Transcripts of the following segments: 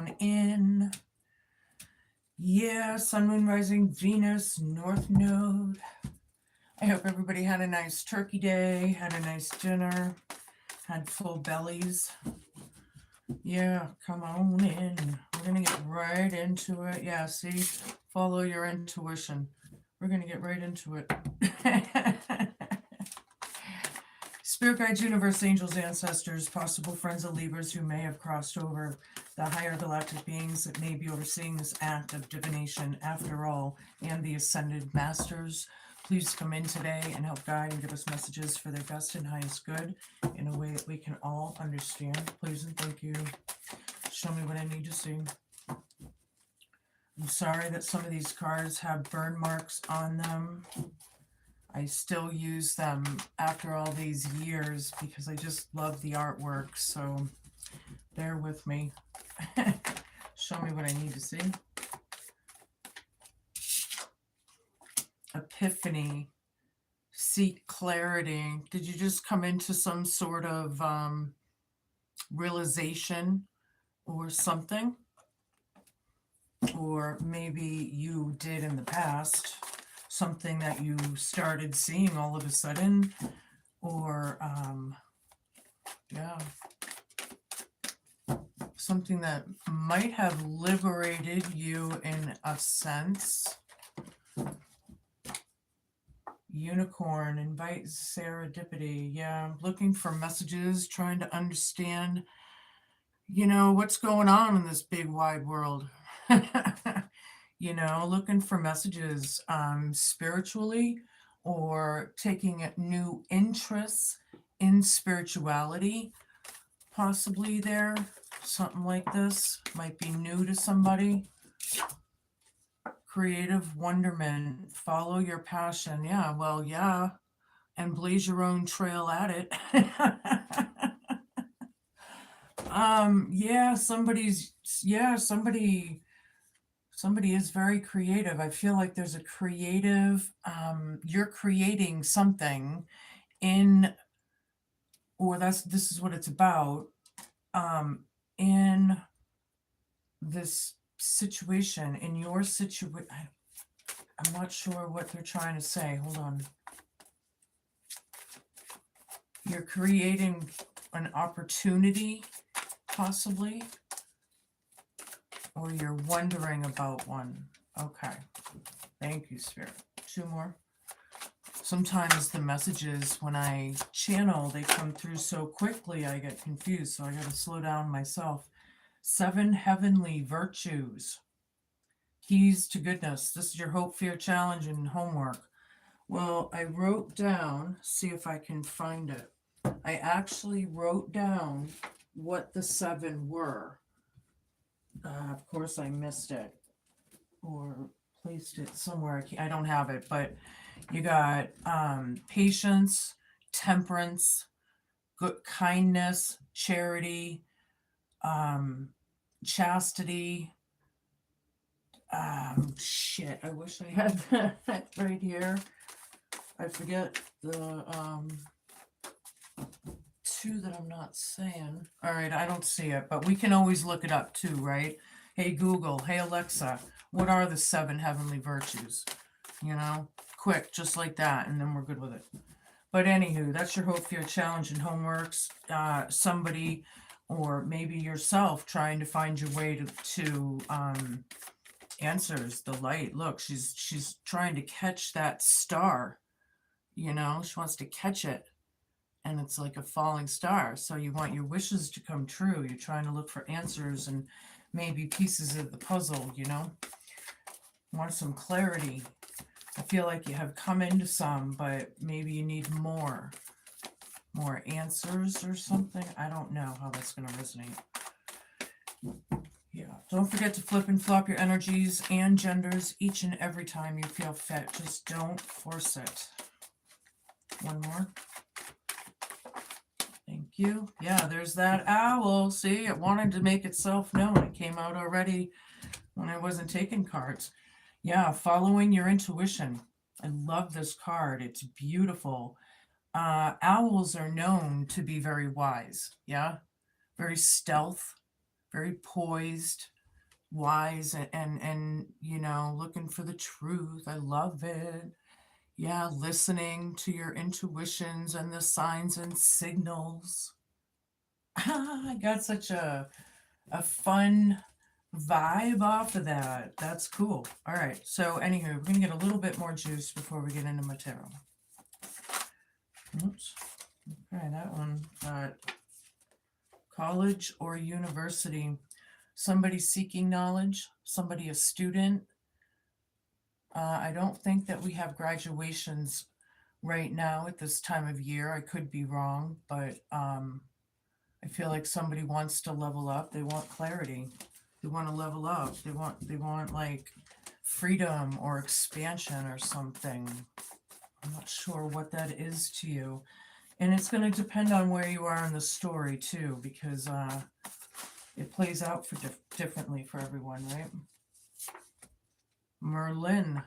on in. Yeah, Sun, Moon, Rising, Venus, North Node. I hope everybody had a nice turkey day, had a nice dinner, had full bellies. Yeah, come on in. We're going to get right into it. Yeah, see, follow your intuition. We're going to get right into it. Spirit guides, universe, angels, ancestors, possible friends of Libras who may have crossed over, the higher galactic beings that may be overseeing this act of divination after all, and the ascended masters. Please come in today and help guide and give us messages for their best and highest good in a way that we can all understand. Please and thank you. Show me what I need to see. I'm sorry that some of these cards have burn marks on them. I still use them after all these years because I just love the artwork, so bear with me. Show me what I need to see. Epiphany. Seek clarity. Did you just come into some sort of realization or something? Or maybe you did in the past something that you started seeing all of a sudden, or yeah, something that might have liberated you in a sense. Unicorn, invite serendipity. Yeah, I'm looking for messages, trying to understand, what's going on in this big wide world. Looking for messages spiritually, or taking new interests in spirituality, possibly there. Something like this might be new to somebody. Creative wonderment, follow your passion. Yeah, well, yeah, and blaze your own trail at it. Yeah, somebody is very creative. I feel like there's a creative, you're creating something this is what it's about, in this situation, in your situation. I'm not sure what they're trying to say. Hold on. You're creating an opportunity, possibly, or you're wondering about one. Okay. Thank you, Spirit. Two more. Sometimes the messages, when I channel, they come through so quickly, I get confused, so I got to slow down myself. 7 heavenly virtues. Keys to goodness. This is your hope, fear, challenge, and homework. Well, I wrote down, see if I can find it. I actually wrote down what the 7 were. Of course, I missed it or placed it somewhere. I don't have it, but you got patience, temperance, good kindness, charity, chastity. Shit, I wish I had that right here. I forget the 2 that I'm not saying. All right, I don't see it, but we can always look it up too, right? Hey Google, hey Alexa, what are the 7 heavenly virtues? Quick, just like that, and then we're good with it. But anywho, that's your hope, fear, challenge, and homeworks. Somebody, or maybe yourself, trying to find your way to answers, the light. Look, she's trying to catch that star. She wants to catch it, and it's like a falling star. So you want your wishes to come true. You're trying to look for answers and maybe pieces of the puzzle. Want some clarity. I feel like you have come into some, but maybe you need more answers or something. I don't know how that's going to resonate. Yeah, don't forget to flip and flop your energies and genders each and every time you feel fit. Just don't force it. One more. Thank you. Yeah, there's that owl. See, it wanted to make itself known. It came out already when I wasn't taking cards. Yeah, following your intuition. I love this card. It's beautiful. Owls are known to be very wise. Yeah, very stealth. very poised, wise, and looking for the truth. I love it. Yeah, listening to your intuitions and the signs and signals. I got such a fun vibe off of that. That's cool. All right. So, anywho, we're going to get a little bit more juice before we get into my tarot. Oops. Okay, that one got college or university. Somebody seeking knowledge, somebody a student. I don't think that we have graduations right now at this time of year. I could be wrong, but I feel like somebody wants to level up. They want clarity. They want to level up. They want like freedom or expansion or something. I'm not sure what that is to you. And it's going to depend on where you are in the story too, because it plays out for differently for everyone, right? Merlin.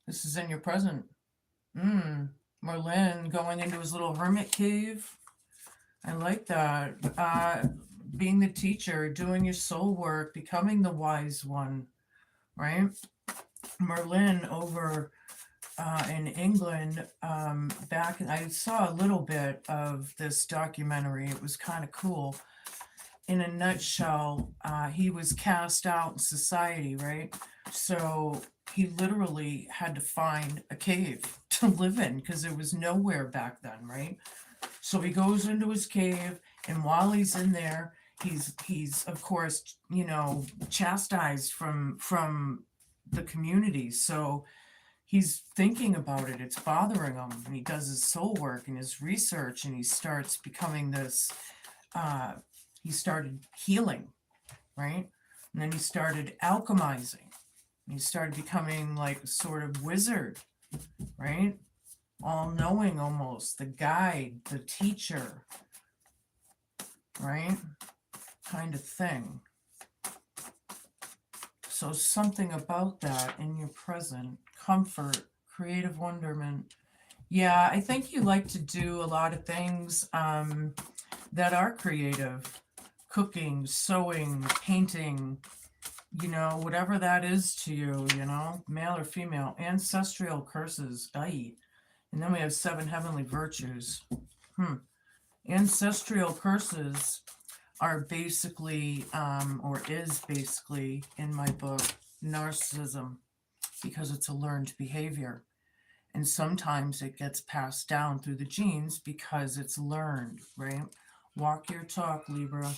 This is in your present. Merlin going into his little hermit cave. I like that. Being the teacher, doing your soul work, becoming the wise one, right? Merlin over in England, back, I saw a little bit of this documentary. It was kind of cool. In a nutshell, he was cast out in society, right? So he literally had to find a cave to live in because there was nowhere back then, right? So he goes into his cave, and while he's in there, he's of course, chastised from the community. So he's thinking about it. It's bothering him, and he does his soul work and his research, and he starts becoming this. He started healing, right? And then he started alchemizing. He started becoming like a sort of wizard, right? All-knowing almost, the guide, the teacher, right? Kind of thing. So something about that in your present, comfort, creative wonderment. Yeah, I think you like to do a lot of things that are creative. Cooking, sewing, painting, whatever that is to you, male or female. Ancestral curses, aye. And then we have 7 heavenly virtues. Ancestral curses are basically, or is basically, in my book, narcissism, because it's a learned behavior. And sometimes it gets passed down through the genes because it's learned, right? Walk your talk, Libra.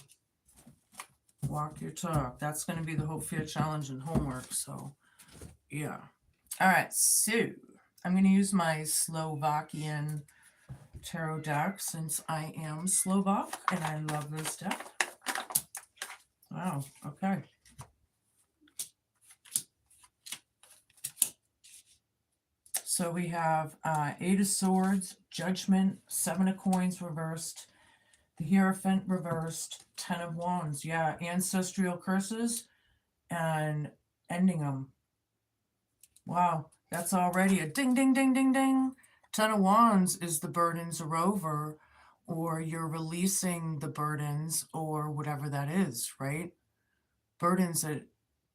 Walk your talk. That's going to be the Hope, Fear, Challenge, and homework. So, yeah. All right. So, I'm going to use my Slovakian tarot deck since I am Slovak and I love this deck. Wow. Okay. So we have 8 of Swords, Judgment, 7 of Coins reversed, the Hierophant reversed, 10 of Wands. Yeah, ancestral curses and ending them. Wow, that's already a ding, ding, ding, ding, ding. 10 of Wands is the burdens are over, or you're releasing the burdens, or whatever that is, right? Burdens that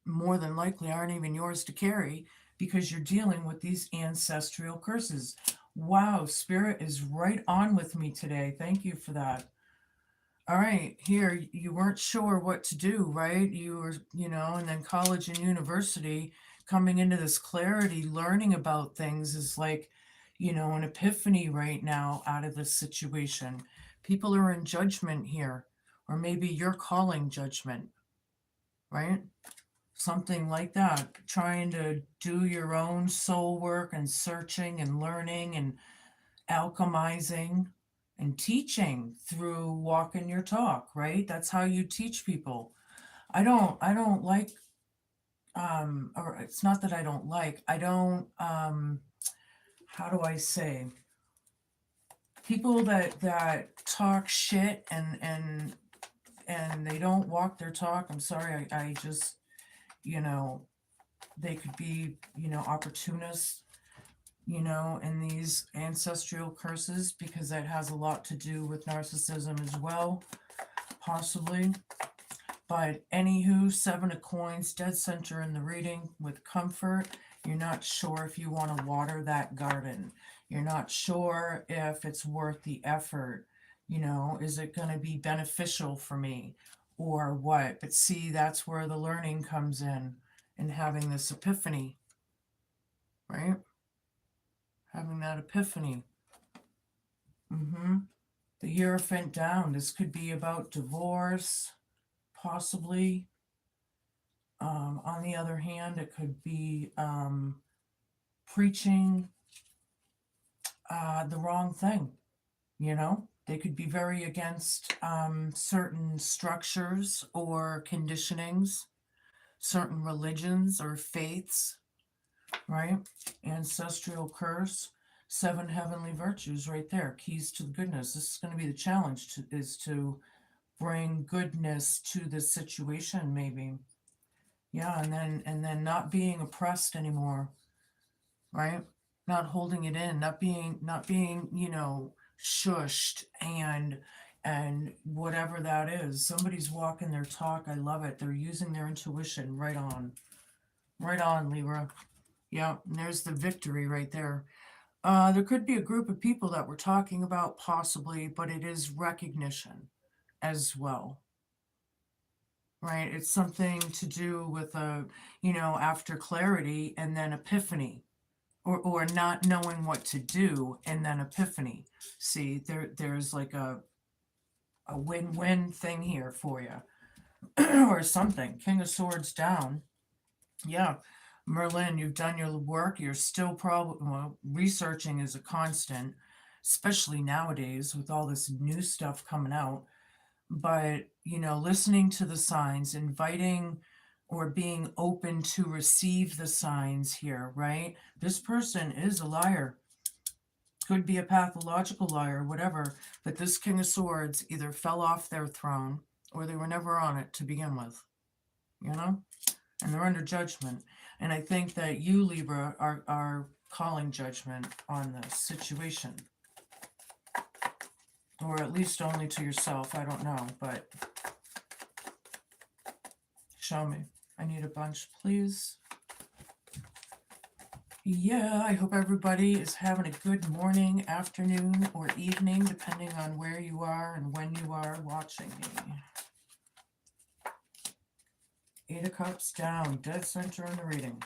more than likely aren't even yours to carry because you're dealing with these ancestral curses. Wow, Spirit is right on with me today. Thank you for that. All right, here, you weren't sure what to do, right? You were, and then college and university, coming into this clarity, learning about things is like, an epiphany right now out of this situation. People are in judgment here, or maybe you're calling judgment, right? Something like that, trying to do your own soul work and searching and learning and alchemizing and teaching through walking your talk, right? That's how you teach people. I don't like, or it's not that I don't like, I don't, how do I say, people that talk shit and they don't walk their talk. I'm sorry, I just, they could be, opportunists, in these ancestral curses, because that has a lot to do with narcissism as well, possibly. But anywho, 7 of coins, dead center in the reading with comfort. You're not sure if you want to water that garden. You're not sure if it's worth the effort. You know, is it going to be beneficial for me or what? But see, that's where the learning comes in and having this epiphany, right? Having that epiphany. The Hierophant down. This could be about divorce, possibly. On the other hand, it could be preaching the wrong thing, you know? They could be very against certain structures or conditionings, certain religions or faiths, right? Ancestral curse, 7 heavenly virtues right there, keys to the goodness. This is going to be the challenge, is to bring goodness to this situation, maybe. Yeah, and then not being oppressed anymore, right? Not holding it in, not being, you know, shushed and whatever that is. Somebody's walking their talk. I love it. They're using their intuition. Right on. Right on, Libra. Yeah, and there's the victory right there. There could be a group of people that we're talking about, possibly, but it is recognition as well. Right? It's something to do with you know, after clarity and then epiphany, or not knowing what to do and then epiphany. See, there's like a win-win thing here for you, or something. King of Swords down. Yeah, Merlin, you've done your work. You're still probably, well, researching is a constant, especially nowadays with all this new stuff coming out. But, you know, listening to the signs, inviting or being open to receive the signs here, right? This person is a liar. Could be a pathological liar, whatever. But this King of Swords either fell off their throne or they were never on it to begin with, you know? And they're under judgment. And I think that you, Libra, are calling judgment on this situation. Or at least only to yourself. I don't know, but show me. I need a bunch, please. Yeah, I hope everybody is having a good morning, afternoon, or evening, depending on where you are and when you are watching me. 8 of Cups down, dead center in the reading.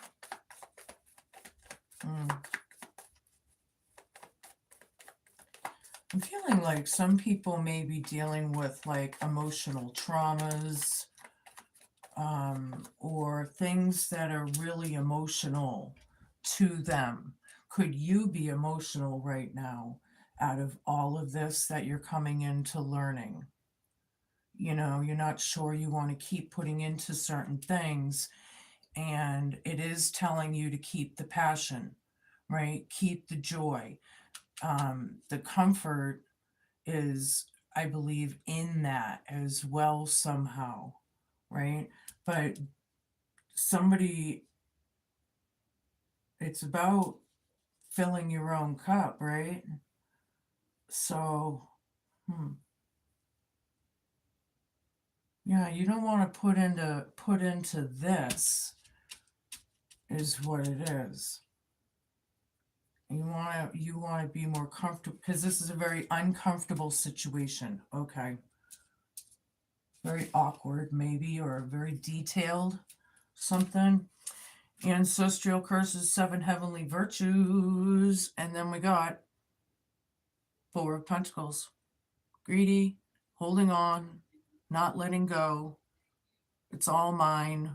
I'm feeling like some people may be dealing with like emotional traumas, or things that are really emotional to them. Could you be emotional right now out of all of this that you're coming into learning? You know, you're not sure you want to keep putting into certain things, and it is telling you to keep the passion, right? Keep the joy. The comfort is, I believe, in that as well somehow, right? But somebody, it's about filling your own cup, right? So, yeah, you don't want to put into this, is what it is. You want to be more comfortable, because this is a very uncomfortable situation. Okay. Very awkward, maybe, or very detailed something. Ancestral curses, 7 heavenly virtues, and then we got 4 of Pentacles. Greedy, holding on, not letting go. It's all mine.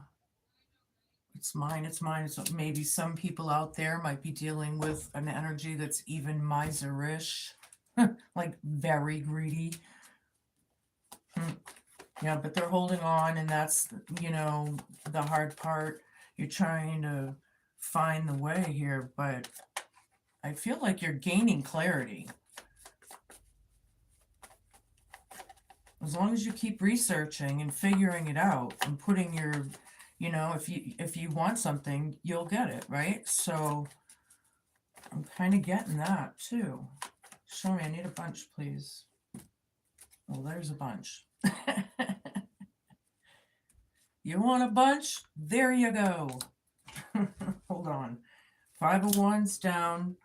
It's mine, it's mine. It's maybe some people out there might be dealing with an energy that's even miserish, like very greedy. Yeah, but they're holding on, and that's, you know, the hard part. You're trying to find the way here, but I feel like you're gaining clarity. As long as you keep researching and figuring it out and putting your, you know, if you want something, you'll get it, right? So I'm kind of getting that too. Show me, I need a bunch, please. Well, there's a bunch. You want a bunch? There you go. Hold on. 5 of Wands down,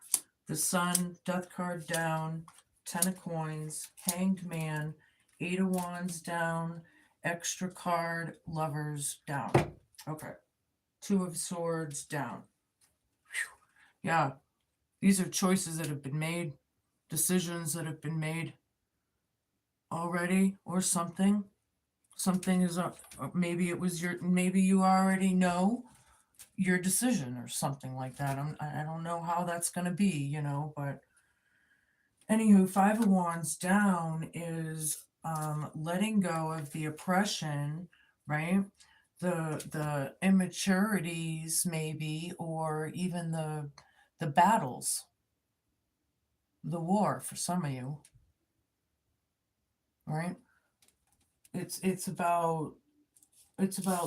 the Sun, Death card down, 10 of Coins, Hanged Man, 8 of Wands down, extra card, Lovers down. Okay. 2 of Swords down. Whew. Yeah, these are choices that have been made, decisions that have been made already, or something. Something is maybe it was maybe you already know your decision or something like that. I don't know how that's going to be, but anywho, 5 of Wands down is letting go of the oppression, right? The immaturities maybe, or even the battles, the war for some of you, right? It's about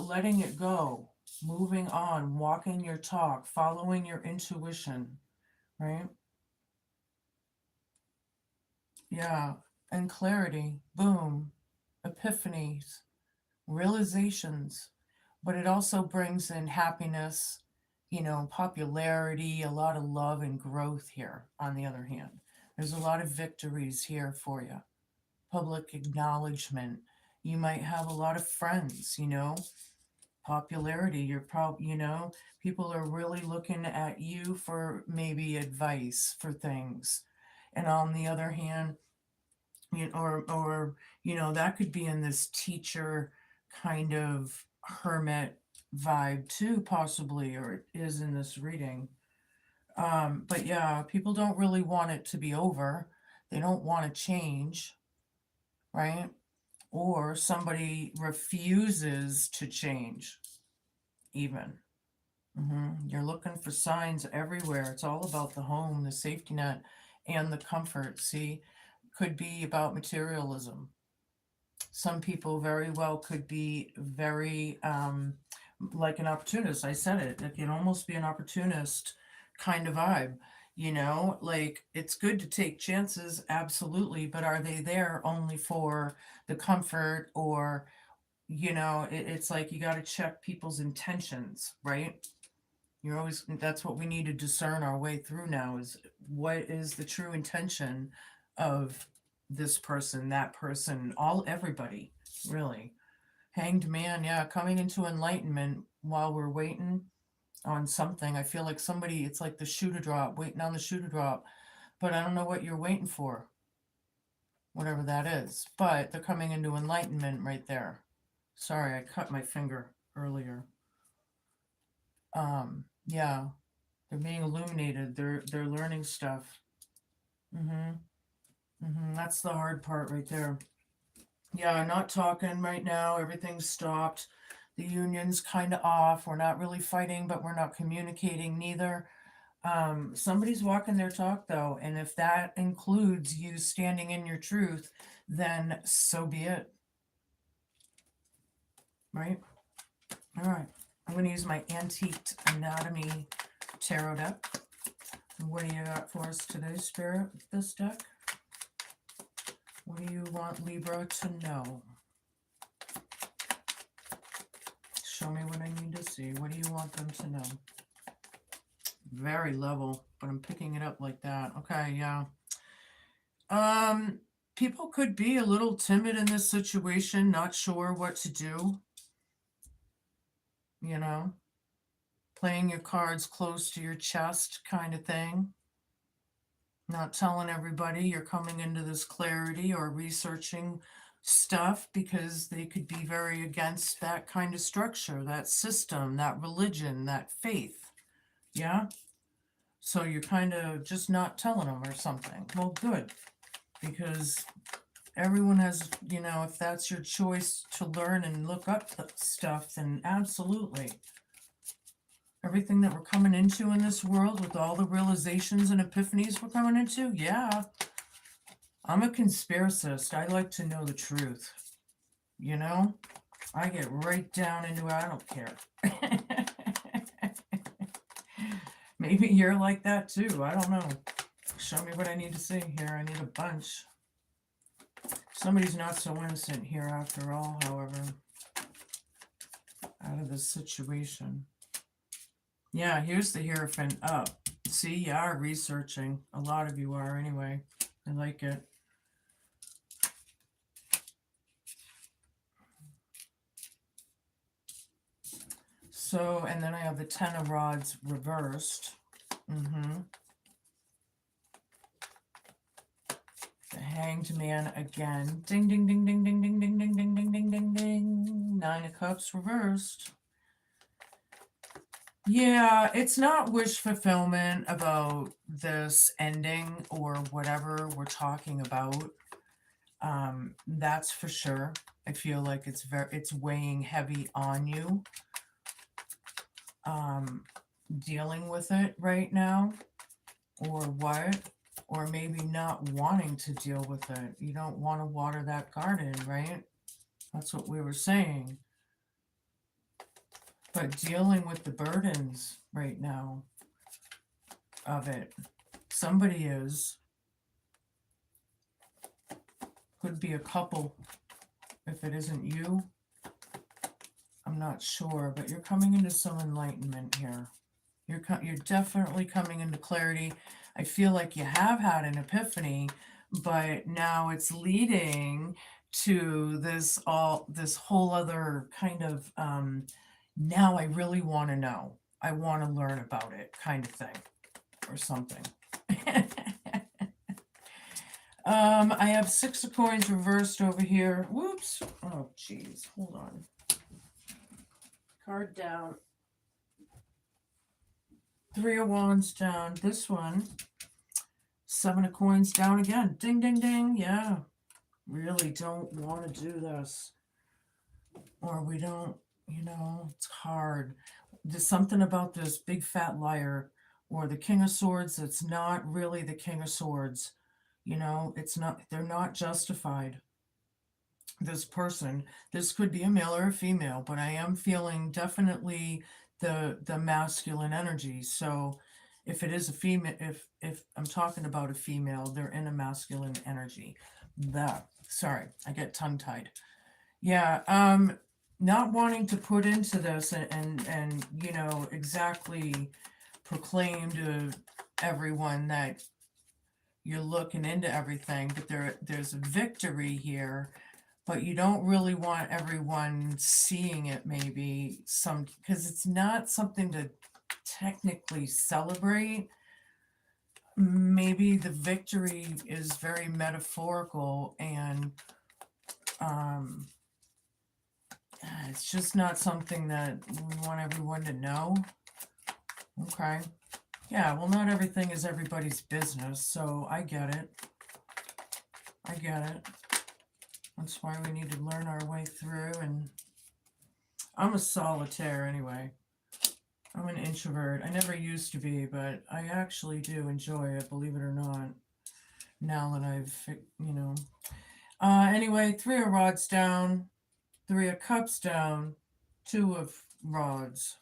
letting it go, moving on, walking your talk, following your intuition, right? Yeah, and clarity, boom, epiphanies, realizations, but it also brings in happiness, popularity, a lot of love and growth here, on the other hand. There's a lot of victories here for you. Public acknowledgement. You might have a lot of friends, popularity. People are really looking at you for maybe advice for things. And on the other hand, that could be in this teacher kind of hermit vibe too, possibly, or it is in this reading. But yeah, people don't really want it to be over. They don't want to change, right? Or somebody refuses to change, even. You're looking for signs everywhere. It's all about the home, the safety net, and the comfort. See, could be about materialism. Some people very well could be very like an opportunist. I said it can almost be an opportunist kind of vibe. Like, it's good to take chances, absolutely, but are they there only for the comfort? Or it's like you got to check people's intentions, right? That's what we need to discern our way through now, is what is the true intention of this person, that person, everybody, really. Hanged Man, yeah, coming into enlightenment while we're waiting on something. I feel like it's like the shoe to drop, waiting on the shoe to drop, but I don't know what you're waiting for, whatever that is. But they're coming into enlightenment right there. Sorry, I cut my finger earlier. Yeah, they're being illuminated. They're learning stuff. That's the hard part right there. Yeah, not talking right now. Everything's stopped. The union's kind of off. We're not really fighting, but we're not communicating neither. Somebody's walking their talk though, and if that includes you standing in your truth, then so be it. Right? All right. I'm going to use my Antiqued Anatomy Tarot deck. What do you got for us today, Spirit, with this deck? What do you want Libra to know? Show me what I need to see. What do you want them to know? Very level, but I'm picking it up like that. Okay, yeah. People could be a little timid in this situation, not sure what to do. Playing your cards close to your chest kind of thing. Not telling everybody you're coming into this clarity or researching stuff, because they could be very against that kind of structure, that system, that religion, that faith. Yeah? So you're kind of just not telling them or something. Well, good. Because everyone has, if that's your choice to learn and look up stuff, then absolutely. Everything that we're coming into in this world, with all the realizations and epiphanies we're coming into, yeah. I'm a conspiracist. I like to know the truth. I get right down into it. I don't care. Maybe you're like that too. I don't know. Show me what I need to see here. I need a bunch. Somebody's not so innocent here after all, however. out of this situation. Yeah, here's the Hierophant up. See, you are researching. A lot of you are anyway. I like it. So, and then I have the Ten of Rods reversed. The Hanged Man again. Ding, ding, ding, ding, ding, ding, ding, ding, ding, ding, ding, ding, ding. Nine of Cups reversed. Yeah, it's not wish fulfillment about this ending or whatever we're talking about. That's for sure. I feel like it's weighing heavy on you. Dealing with it right now, or what? Or maybe not wanting to deal with it. You don't want to water that garden, right? That's what we were saying. But dealing with the burdens right now of it. Somebody is. Could be a couple. If it isn't you, I'm not sure. But you're coming into some enlightenment here. You're definitely coming into clarity. I feel like you have had an epiphany, but now it's leading to this whole other kind of now I really want to know. I want to learn about it kind of thing or something. I have Six of Coins reversed over here. Whoops. Oh, geez. Hold on. Card down. Three of Wands down. This one. Seven of Coins down again. Ding, ding, ding. Yeah. Really don't want to do this. Or we don't, it's hard. There's something about this big fat liar or the King of Swords that's not really the King of Swords. It's not, they're not justified. This person, this could be a male or a female, but I am feeling definitely the masculine energy. So if it is a female, if I'm talking about a female, they're in a masculine energy. Sorry, I get tongue tied. Yeah, not wanting to put into this and exactly proclaim to everyone that you're looking into everything, but there's a victory here, but you don't really want everyone seeing it, maybe because it's not something to technically celebrate. Maybe the victory is very metaphorical and it's just not something that we want everyone to know. Okay. Yeah, well, not everything is everybody's business, so I get it. That's why we need to learn our way through, and I'm a solitaire anyway. I'm an introvert. I never used to be, but I actually do enjoy it, believe it or not, now that I've, Anyway, Three of Rods down, Three of Cups down, Two of Rods.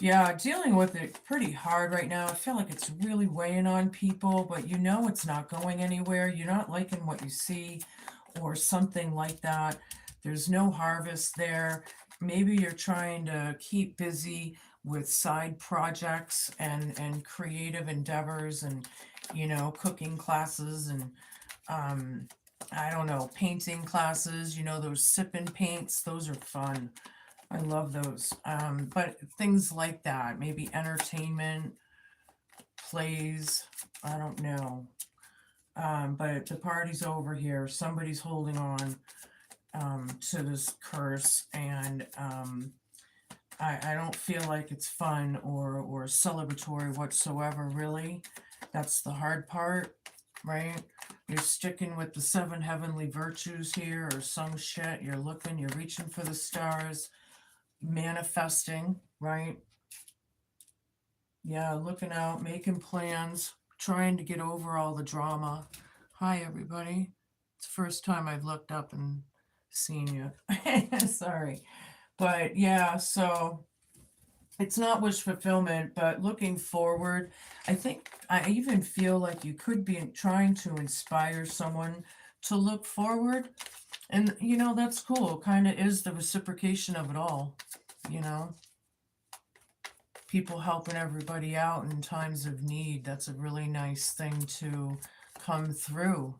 Yeah, dealing with it pretty hard right now. I feel like it's really weighing on people, but it's not going anywhere. You're not liking what you see or something like that. There's no harvest there. Maybe you're trying to keep busy with side projects and creative endeavors and, cooking classes and, I don't know, painting classes, those sip and paints, those are fun. I love those. But things like that, maybe entertainment, plays, I don't know. But the party's over here. Somebody's holding on to this curse, and I don't feel like it's fun or celebratory whatsoever, really. That's the hard part, right? You're sticking with the seven heavenly virtues here or some shit. You're reaching for the stars. Manifesting, right? Yeah, looking out, making plans, trying to get over all the drama. Hi, everybody. It's the first time I've looked up and seen you. Sorry. But yeah, so it's not wish fulfillment, but looking forward, I think I even feel like you could be trying to inspire someone to look forward. And, you know, that's cool. Kind of is the reciprocation of it all, you know? People helping everybody out in times of need. That's a really nice thing to come through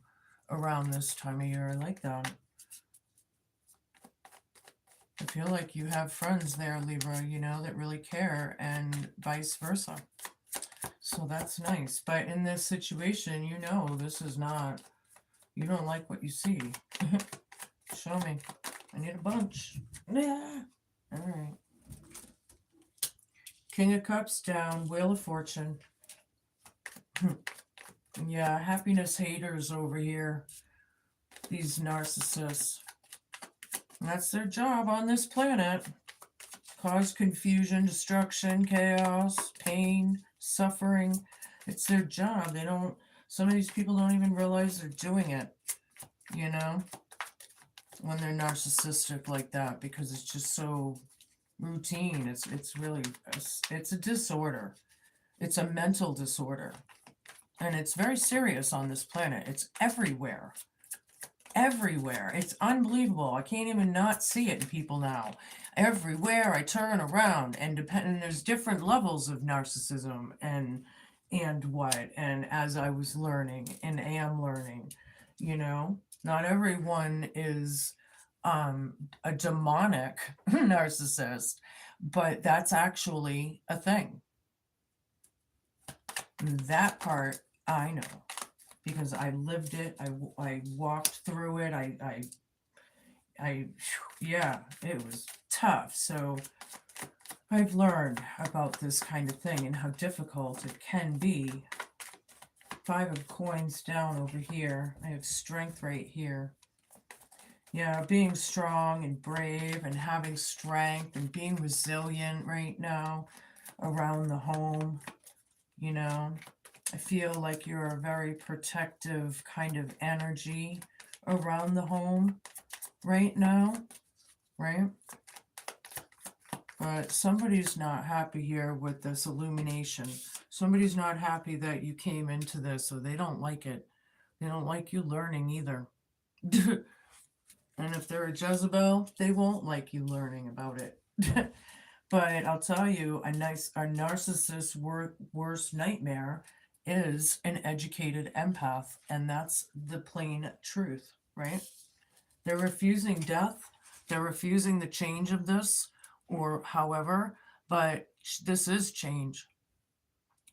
around this time of year. I like that. I feel like you have friends there, Libra, you know, that really care, and vice versa. So that's nice. But in this situation, you know, this is not, you don't like what you see. Show me. I need a bunch. Yeah. All right. King of Cups down, Wheel of Fortune. Yeah, happiness haters over here. These narcissists. That's their job on this planet. Cause confusion, destruction, chaos, pain, suffering. It's their job. They don't, some of these people don't even realize they're doing it, you know, when they're narcissistic like that, because it's just so routine. It's really, it's a disorder. It's a mental disorder. And it's very serious on this planet. It's everywhere. Everywhere. It's unbelievable. I can't even not see it in people now. Everywhere I turn around, and there's different levels of narcissism and what, and as I was learning and am learning, you know, not everyone is a demonic narcissist, but that's actually a thing. That part I know, because I lived it. I walked through it. Yeah, it was tough. So I've learned about this kind of thing and how difficult it can be. 5 of coins down over here. I have strength right here. Yeah, being strong and brave and having strength and being resilient right now around the home, you know. I feel like you're a very protective kind of energy around the home right now, right? But somebody's not happy here with this illumination. Somebody's not happy that you came into this, so they don't like it. They don't like you learning either. And if they're a Jezebel, they won't like you learning about it. But I'll tell you, a narcissist's worst nightmare is an educated empath, and that's the plain truth, right? They're refusing death. They're refusing the change of this, or however, but this is change.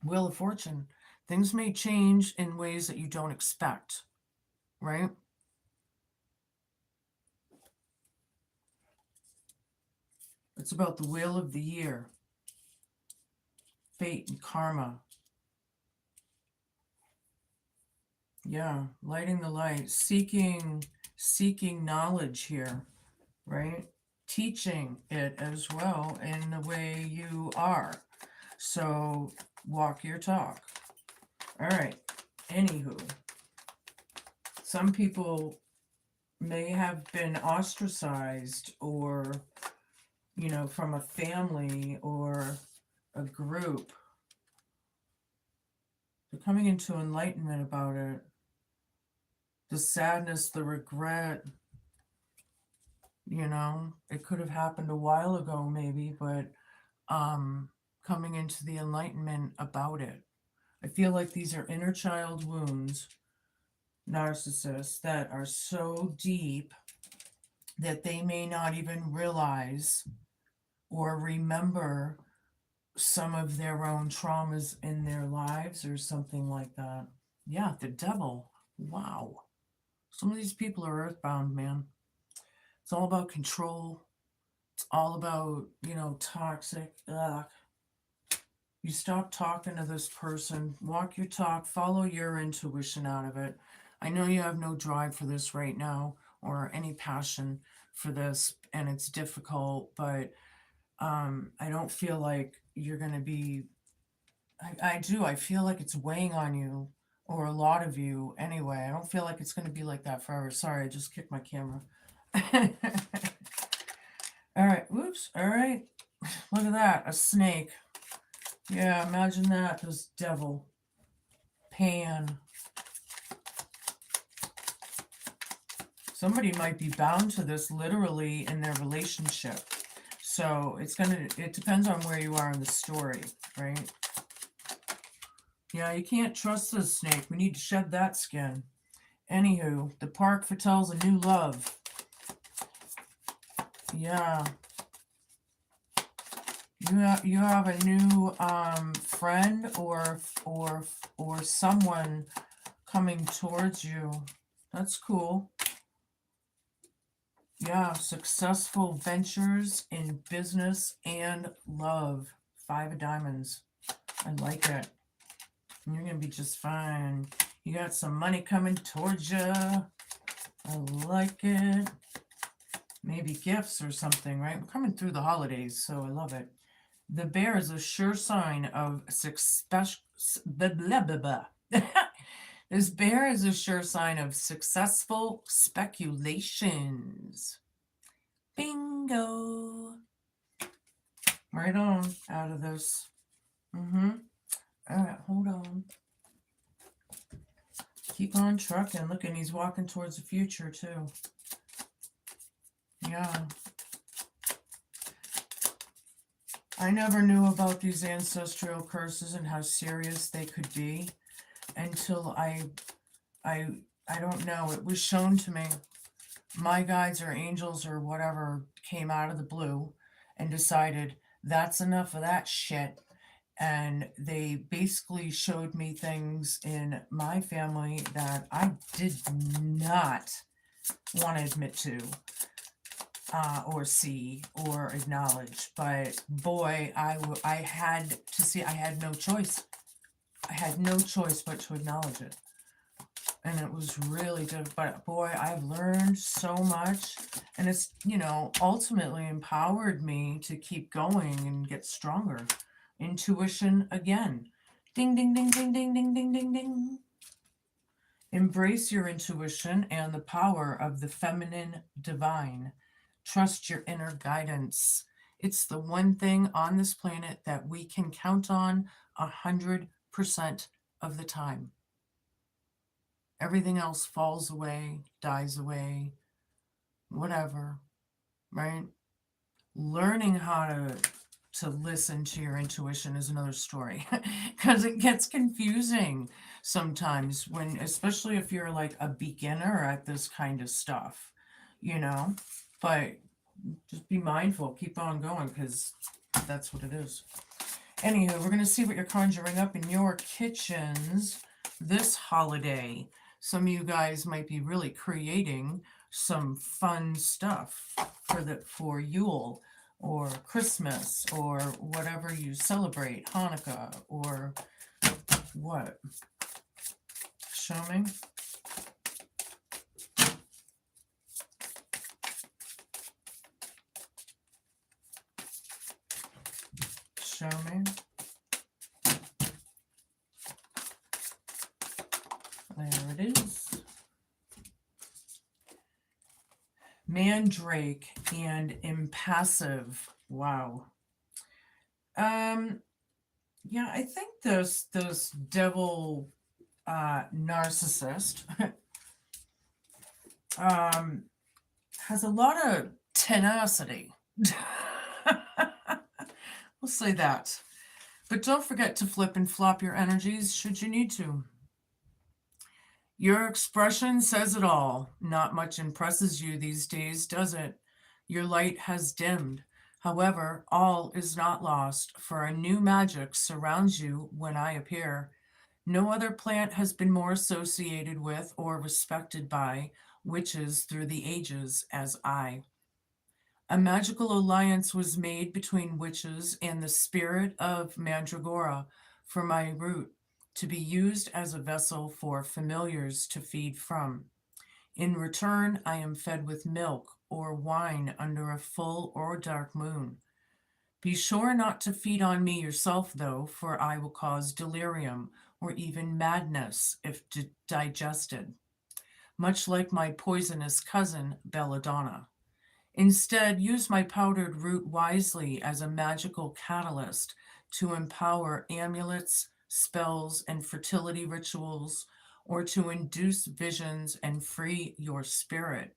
Wheel of Fortune. Things may change in ways that you don't expect, right? It's about the wheel of the year. Fate and karma. Yeah, lighting the light, seeking knowledge here, right? Teaching it as well in the way you are. So walk your talk. All right. Anywho, some people may have been ostracized, or, you know, from a family or a group. They're coming into enlightenment about it. The sadness, the regret, you know, it could have happened a while ago maybe, but coming into the enlightenment about it. I feel like these are inner child wounds, narcissists, that are so deep that they may not even realize or remember some of their own traumas in their lives or something like that. Yeah, the devil. Wow. Some of these people are earthbound, man. It's all about control. It's all about, you know, toxic. Ugh. You stop talking to this person, walk your talk, follow your intuition out of it. I know you have no drive for this right now or any passion for this, and it's difficult, but I don't feel like you're going to be, I do, I feel like it's weighing on you, or a lot of you anyway. I don't feel like it's going to be like that forever. Sorry, I just kicked my camera. All right, whoops, all right. Look at that, a snake. Yeah, imagine that, this devil. Pan. Somebody might be bound to this literally in their relationship. So it depends on where you are in the story, right? Yeah, you can't trust this snake. We need to shed that skin. Anywho, the park foretells a new love. Yeah. You have a new friend or someone coming towards you. That's cool. Yeah, successful ventures in business and love. 5 of diamonds. I like it. You're gonna be just fine. You got some money coming towards you. I like it. Maybe gifts or something, right? We're coming through the holidays, so I love it. The bear is a sure sign of success. Blah, blah, blah, blah. This bear is a sure sign of successful speculations. Bingo. Right on out of this. All right, hold on. Keep on trucking. Look, and he's walking towards the future, too. Yeah. I never knew about these ancestral curses and how serious they could be until I don't know, it was shown to me. My guides or angels or whatever came out of the blue and decided that's enough of that shit. And they basically showed me things in my family that I did not want to admit to or see or acknowledge. But boy, I had to see, I had no choice. I had no choice but to acknowledge it. And it was really good. But boy, I've learned so much. And it's, ultimately empowered me to keep going and get stronger. Intuition again. Ding, ding, ding, ding, ding, ding, ding, ding, ding. Embrace your intuition and the power of the feminine divine. Trust your inner guidance. It's the one thing on this planet that we can count on 100% of the time. Everything else falls away, dies away, whatever, right? Learning how to listen to your intuition is another story because it gets confusing sometimes especially if you're like a beginner at this kind of stuff, but just be mindful, keep on going because that's what it is. Anywho, we're going to see what you're conjuring up in your kitchens this holiday. Some of you guys might be really creating some fun stuff for Yule or Christmas or whatever you celebrate, Hanukkah or what? Show me. Show me. There it is. Mandrake and impassive. Wow. Yeah, I think this devil narcissist has a lot of tenacity. We'll say that. But don't forget to flip and flop your energies should you need to. Your expression says it all. Not much impresses you these days, does it? Your light has dimmed. However, all is not lost, for a new magic surrounds you when I appear. No other plant has been more associated with or respected by witches through the ages as I. A magical alliance was made between witches and the spirit of Mandragora for my root to be used as a vessel for familiars to feed from. In return, I am fed with milk or wine under a full or dark moon. Be sure not to feed on me yourself, though, for I will cause delirium or even madness if digested, much like my poisonous cousin, Belladonna. Instead, use my powdered root wisely as a magical catalyst to empower amulets, spells, and fertility rituals, or to induce visions and free your spirit.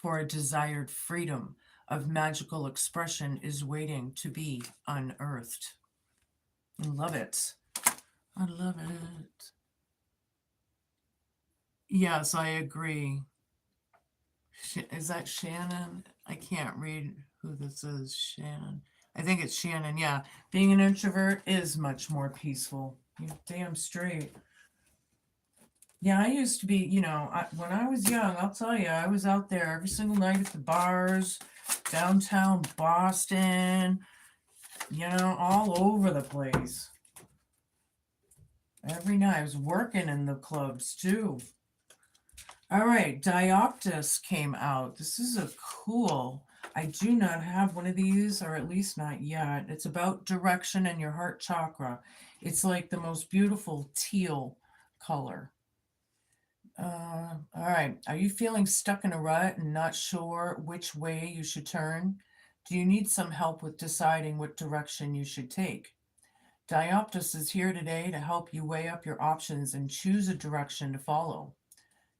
for a desired freedom of magical expression is waiting to be unearthed. I love it. I love it. Yes, I agree. Is that Shannon? I can't read who this is. Shannon. I think it's Shannon. Yeah. Being an introvert is much more peaceful. You're damn straight. Yeah, I used to be, when I was young, I'll tell you, I was out there every single night at the bars, downtown Boston, all over the place. Every night. I was working in the clubs too. All right, Dioptus came out. This is a cool. I do not have one of these, or at least not yet. It's about direction in your heart chakra. It's like the most beautiful teal color. All right. Are you feeling stuck in a rut and not sure which way you should turn? Do you need some help with deciding what direction you should take? Dioptus is here today to help you weigh up your options and choose a direction to follow.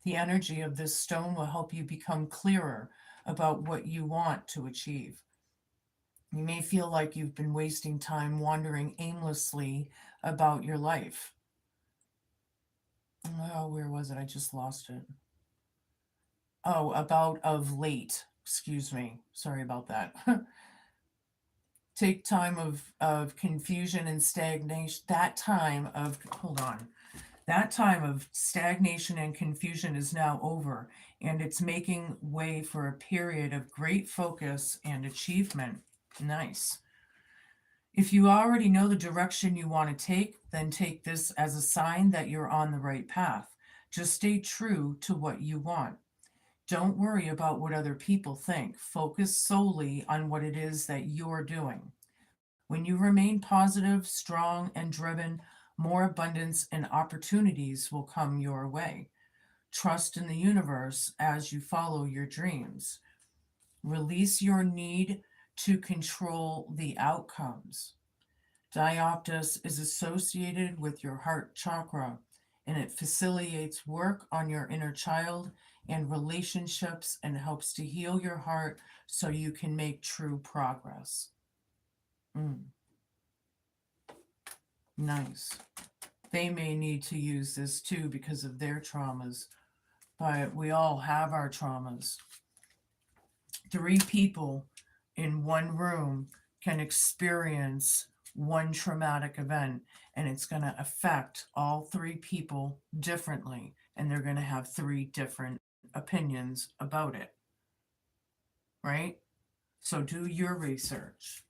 The energy of this stone will help you become clearer about what you want to achieve. You may feel like you've been wasting time wandering aimlessly about your life. Oh, where was it? I just lost it. Oh, about of late. Excuse me. Sorry about that. Take time of confusion and stagnation. That time of stagnation and confusion is now over, and it's making way for a period of great focus and achievement. Nice. If you already know the direction you want to take, then take this as a sign that you're on the right path. Just stay true to what you want. Don't worry about what other people think. Focus solely on what it is that you're doing. When you remain positive, strong, and driven, more abundance and opportunities will come your way. Trust in the universe as you follow your dreams. Release your need to control the outcomes. Dioptus is associated with your heart chakra, and it facilitates work on your inner child and relationships and helps to heal your heart so you can make true progress. Nice. They may need to use this too because of their traumas, but we all have our traumas. 3 people in one room can experience one traumatic event, and it's going to affect all 3 people differently, and they're going to have 3 different opinions about it, right? So do your research.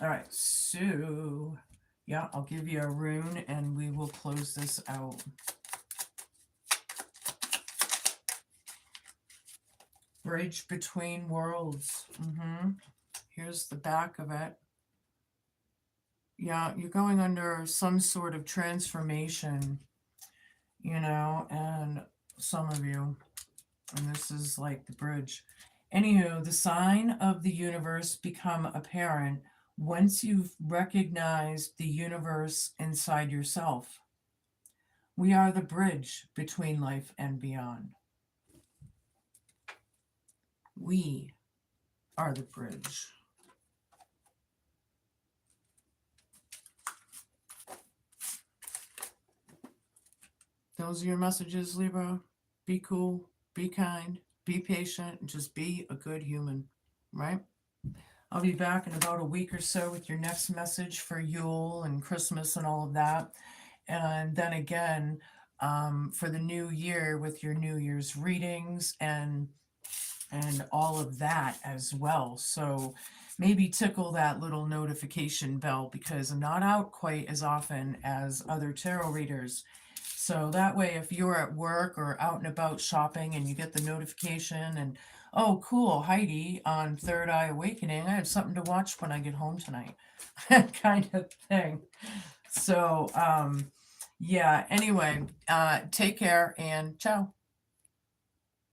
All right, so yeah, I'll give you a rune and we will close this out. Bridge between worlds. Here's the back of it. Yeah, you're going under some sort of transformation, and some of you, and this is like the bridge. Anywho, the sign of the universe become apparent once you've recognized the universe inside yourself. We are the bridge between life and beyond. We are the bridge. Those are your messages, Libra. Be cool, be kind, be patient, and just be a good human, right? I'll be back in about a week or so with your next message for Yule and Christmas and all of that. And then again, for the new year with your New Year's readings and all of that as well. So maybe tickle that little notification bell because I'm not out quite as often as other tarot readers. So that way, if you're at work or out and about shopping and you get the notification and, oh, cool, Heidi on Third Eye Awakening, I have something to watch when I get home tonight, kind of thing. So, yeah, anyway, take care and ciao.